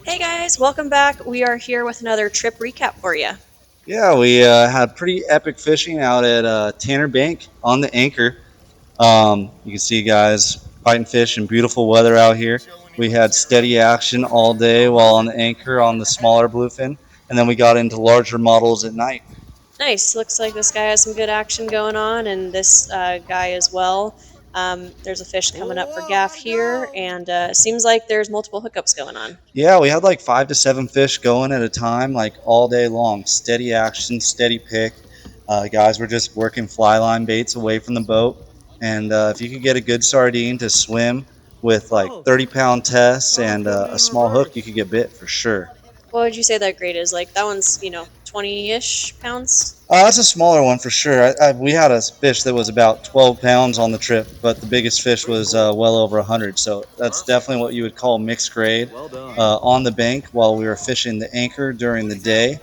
Hey guys, welcome back. We are here with another trip recap for you. Yeah, we had pretty epic fishing out at Tanner Bank on the Anchor. You can see guys fighting fish in beautiful weather out here. We had steady action all day while on the Anchor on the smaller bluefin, and then we got into larger models at night. Nice. Looks like this guy has some good action going on, and this guy as well. There's a fish coming up for gaff here, and it seems like there's multiple hookups going on. Yeah, we had like 5 to 7 fish going at a time, like all day long. Steady action, steady pick. Guys were just working fly line baits away from the boat. And if you could get a good sardine to swim with like 30-pound tests and a small hook, you could get bit for sure. What would you say that grade is? Like that one's 20-ish pounds. That's a smaller one for sure. We had a fish that was about 12 pounds on the trip, but the biggest fish was well over 100. So that's definitely what you would call mixed grade. On the bank while we were fishing the Anchor during the day,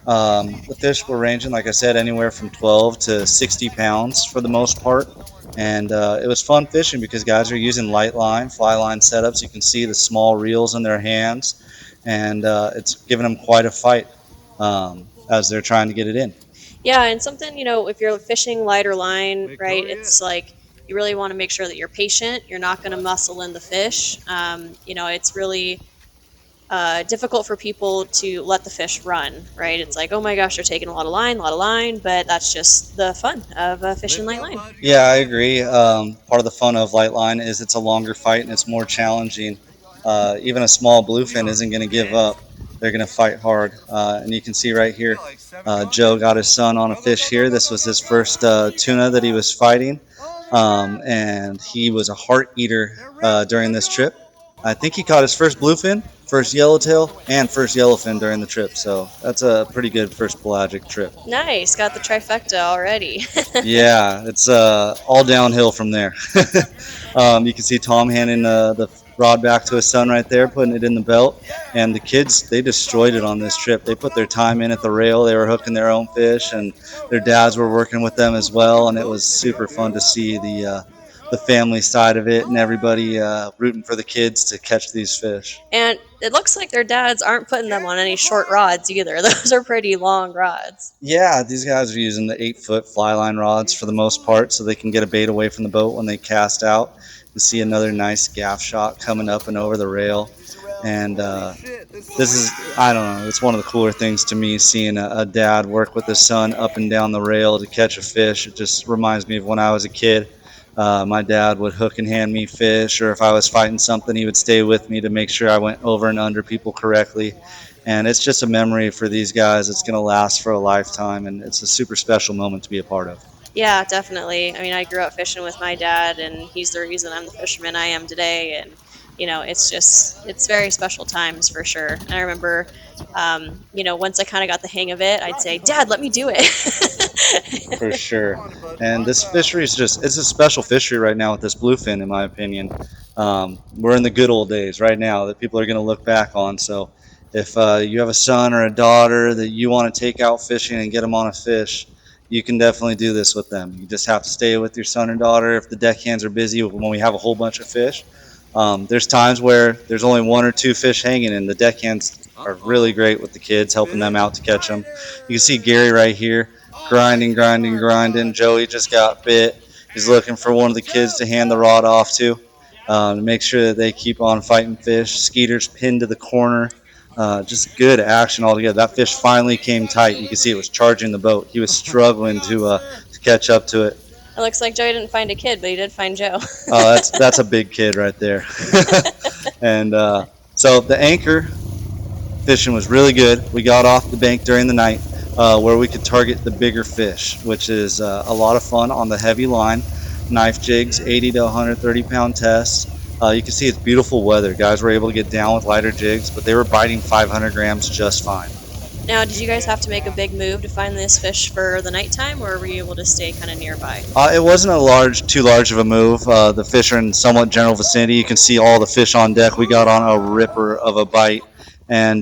the fish were ranging, like I said, anywhere from 12 to 60 pounds for the most part. And it was fun fishing because guys are using light line, fly line setups. You can see the small reels in their hands, and it's giving them quite a fight as they're trying to get it in. Yeah, and something, if you're fishing lighter line, right, it's like you really want to make sure that you're patient. You're not going to muscle in the fish. It's really difficult for people to let the fish run, right? It's like, oh my gosh, they're taking a lot of line, but that's just the fun of fishing light line. Yeah, I agree. Part of the fun of light line is it's a longer fight and it's more challenging. Even a small bluefin isn't going to give up. They're going to fight hard. And you can see right here, Joe got his son on a fish here. This was his first tuna that he was fighting. And he was a heart eater during this trip. I think he caught his first bluefin, first yellowtail, and first yellowfin during the trip. So that's a pretty good first pelagic trip. Nice, got the trifecta already. Yeah, it's all downhill from there. You can see Tom handing the rod back to his son right there, putting it in the belt. And the kids, they destroyed it on this trip. They put their time in at the rail. They were hooking their own fish, and their dads were working with them as well. And it was super fun to see the family side of it and everybody rooting for the kids to catch these fish. And it looks like their dads aren't putting them on any short rods either. Those are pretty long rods. Yeah, these guys are using the 8 foot fly line rods for the most part so they can get a bait away from the boat when they cast out. You see another nice gaff shot coming up and over the rail. And this is, I don't know, it's one of the cooler things to me seeing a dad work with his son up and down the rail to catch a fish. It just reminds me of when I was a kid. My dad would hook and hand me fish, or if I was fighting something, he would stay with me to make sure I went over and under people correctly. And it's just a memory for these guys. It's going to last for a lifetime, and it's a super special moment to be a part of. Yeah, definitely. I mean, I grew up fishing with my dad, and he's the reason I'm the fisherman I am today. And it's very special times for sure. And I remember, once I kind of got the hang of it, I'd say, "Dad, let me do it." For sure. And this fishery is just, it's a special fishery right now with this bluefin, in my opinion. We're in the good old days right now that people are going to look back on. So if you have a son or a daughter that you want to take out fishing and get them on a fish, you can definitely do this with them. You just have to stay with your son or daughter if the deckhands are busy when we have a whole bunch of fish. There's times where there's only 1 or 2 fish hanging, and the deckhands are really great with the kids, helping them out to catch them. You can see Gary right here, grinding, grinding, grinding. Joey just got bit. He's looking for one of the kids to hand the rod off to make sure that they keep on fighting fish. Skeeter's pinned to the corner. Just good action altogether. That fish finally came tight. You can see it was charging the boat. He was struggling to catch up to it. It looks like Joey didn't find a kid, but he did find Joe. Oh, that's a big kid right there. And so the Anchor fishing was really good. We got off the bank during the night where we could target the bigger fish, which is a lot of fun on the heavy line. Knife jigs, 80 to 130-pound tests. You can see it's beautiful weather. Guys were able to get down with lighter jigs, but they were biting 500 grams just fine. Now, did you guys have to make a big move to find this fish for the nighttime, or were you able to stay kind of nearby? It wasn't too large of a move. The fish are in somewhat general vicinity. You can see all the fish on deck. We got on a ripper of a bite, and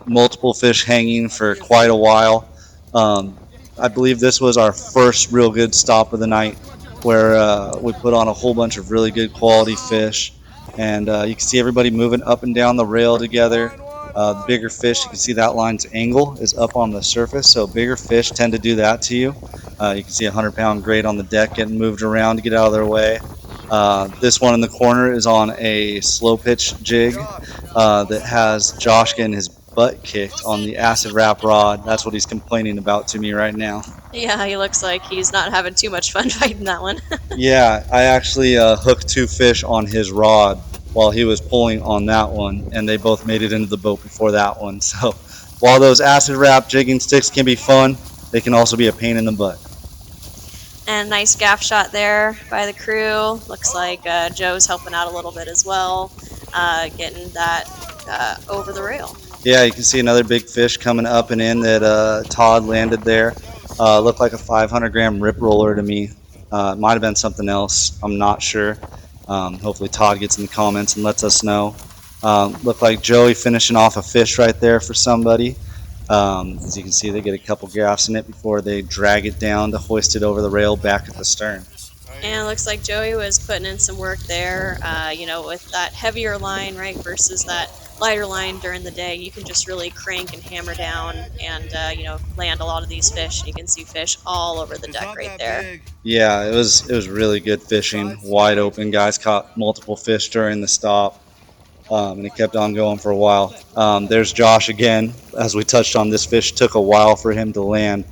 multiple fish hanging for quite a while. I believe this was our first real good stop of the night, where we put on a whole bunch of really good quality fish. And you can see everybody moving up and down the rail together. The bigger fish, you can see that line's angle is up on the surface, so bigger fish tend to do that to you. You can see a 100-pound grate on the deck getting moved around to get out of their way. This one in the corner is on a slow pitch jig that has Josh getting his butt kicked on the acid wrap rod. That's what he's complaining about to me right now. Yeah, he looks like he's not having too much fun fighting that one. Yeah, I actually hooked two fish on his rod while he was pulling on that one, and they both made it into the boat before that one. So while those acid wrap jigging sticks can be fun, they can also be a pain in the butt. And nice gaff shot there by the crew. Looks like Joe's helping out a little bit as well, getting that over the rail. Yeah, you can see another big fish coming up and in that Todd landed there. Looked like a 500-gram rip roller to me. It might have been something else. I'm not sure. Hopefully Todd gets in the comments and lets us know. Looked like Joey finishing off a fish right there for somebody. As you can see, they get a couple gaffs in it before they drag it down to hoist it over the rail back at the stern. And it looks like Joey was putting in some work there, with that heavier line, right, versus that lighter line during the day. You can just really crank and hammer down and, land a lot of these fish. You can see fish all over the deck right there. Yeah, it was really good fishing, wide open. Guys caught multiple fish during the stop. And it kept on going for a while. There's Josh again. As we touched on, this fish took a while for him to land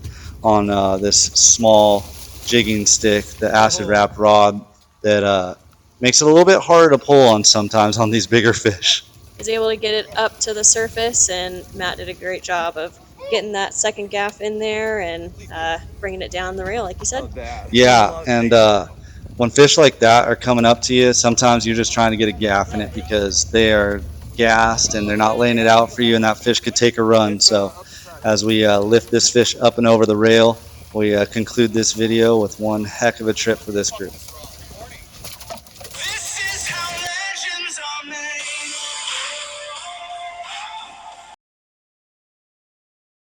on this small jigging stick, the acid wrapped rod that makes it a little bit harder to pull on sometimes on these bigger fish. He's able to get it up to the surface, and Matt did a great job of getting that second gaff in there and bringing it down the rail, like you said. Yeah, and when fish like that are coming up to you, sometimes you're just trying to get a gaff in it because they are gassed and they're not laying it out for you, and that fish could take a run. So as we lift this fish up and over the rail, we conclude this video with one heck of a trip for this group.